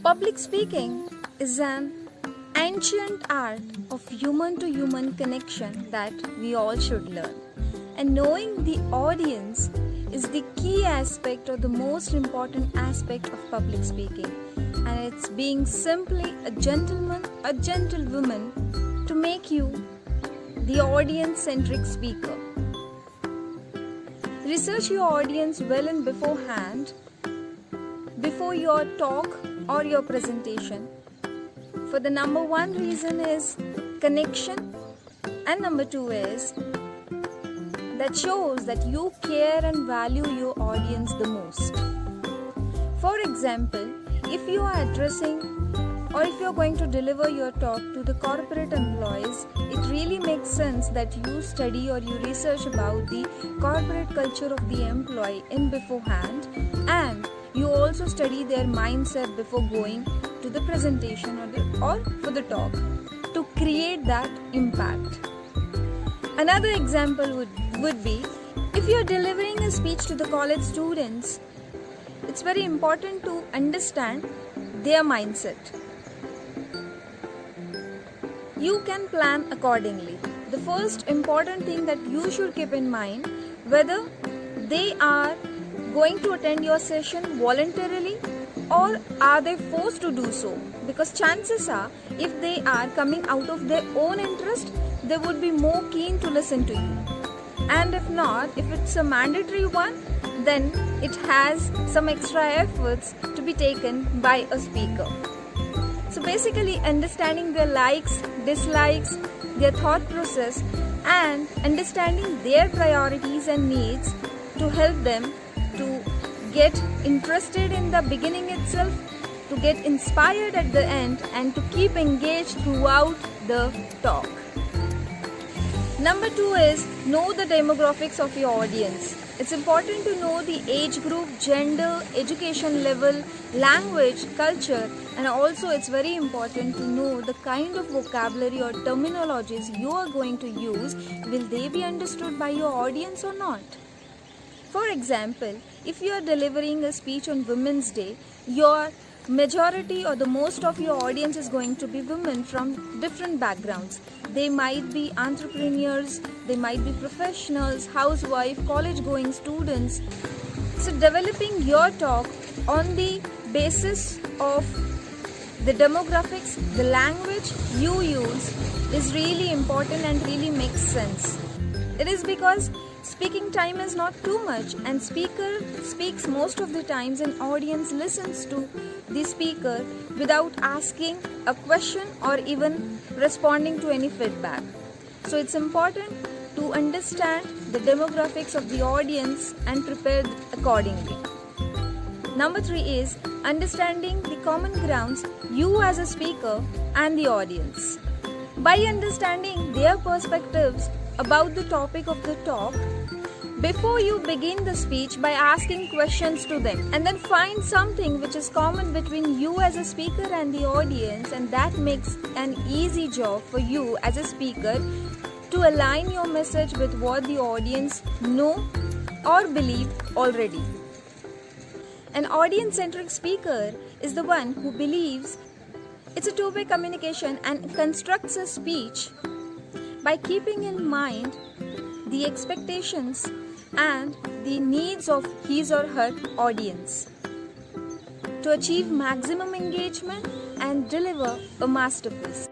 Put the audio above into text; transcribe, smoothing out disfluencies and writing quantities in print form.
Public speaking is an ancient art of human to human connection that we all should learn. And knowing the audience is the key aspect or the most important aspect of public speaking. And it's being simply a gentleman, a gentlewoman to make you the audience-centric speaker. Research your audience well and beforehand, before your talk or your presentation. For the number one reason is connection, and number two is that shows that you care and value your audience the most. For example, if you are addressing or if you are going to deliver your talk to the corporate employees, it really makes sense that you study or you research about the corporate culture of the employee in beforehand, and you also study their mindset before going to the presentation or for the talk to create that impact. Another example would be if you are delivering a speech to the college students, it's very important to understand their mindset. You can plan accordingly. The first important thing that you should keep in mind, whether they are going to attend your session voluntarily or are they forced to do so, because chances are if they are coming out of their own interest, they would be more keen to listen to you, and if not, if it's a mandatory one, then it has some extra efforts to be taken by a speaker. So basically understanding their likes, dislikes, their thought process, and understanding their priorities and needs to help them to get interested in the beginning itself, to get inspired at the end, and to keep engaged throughout the talk. Number two is know the demographics of your audience. It's important to know the age group, gender, education level, language, culture, and also it's very important to know the kind of vocabulary or terminologies you are going to use. Will they be understood by your audience or not? For example, if you are delivering a speech on Women's Day, your majority or the most of your audience is going to be women from different backgrounds. They might be entrepreneurs, they might be professionals, housewives, college-going students. So developing your talk on the basis of the demographics, the language you use is really important and really makes sense. It is because speaking time is not too much, and speaker speaks most of the times and audience listens to the speaker without asking a question or even responding to any feedback. So it's important to understand the demographics of the audience and prepare accordingly. Number three is understanding the common grounds you as a speaker and the audience. By understanding their perspectives about the topic of the talk, before you begin the speech by asking questions to them, and then find something which is common between you as a speaker and the audience, and that makes an easy job for you as a speaker to align your message with what the audience know or believe already. An audience-centric speaker is the one who believes it's a two-way communication and constructs a speech by keeping in mind the expectations and the needs of his or her audience to achieve maximum engagement and deliver a masterpiece.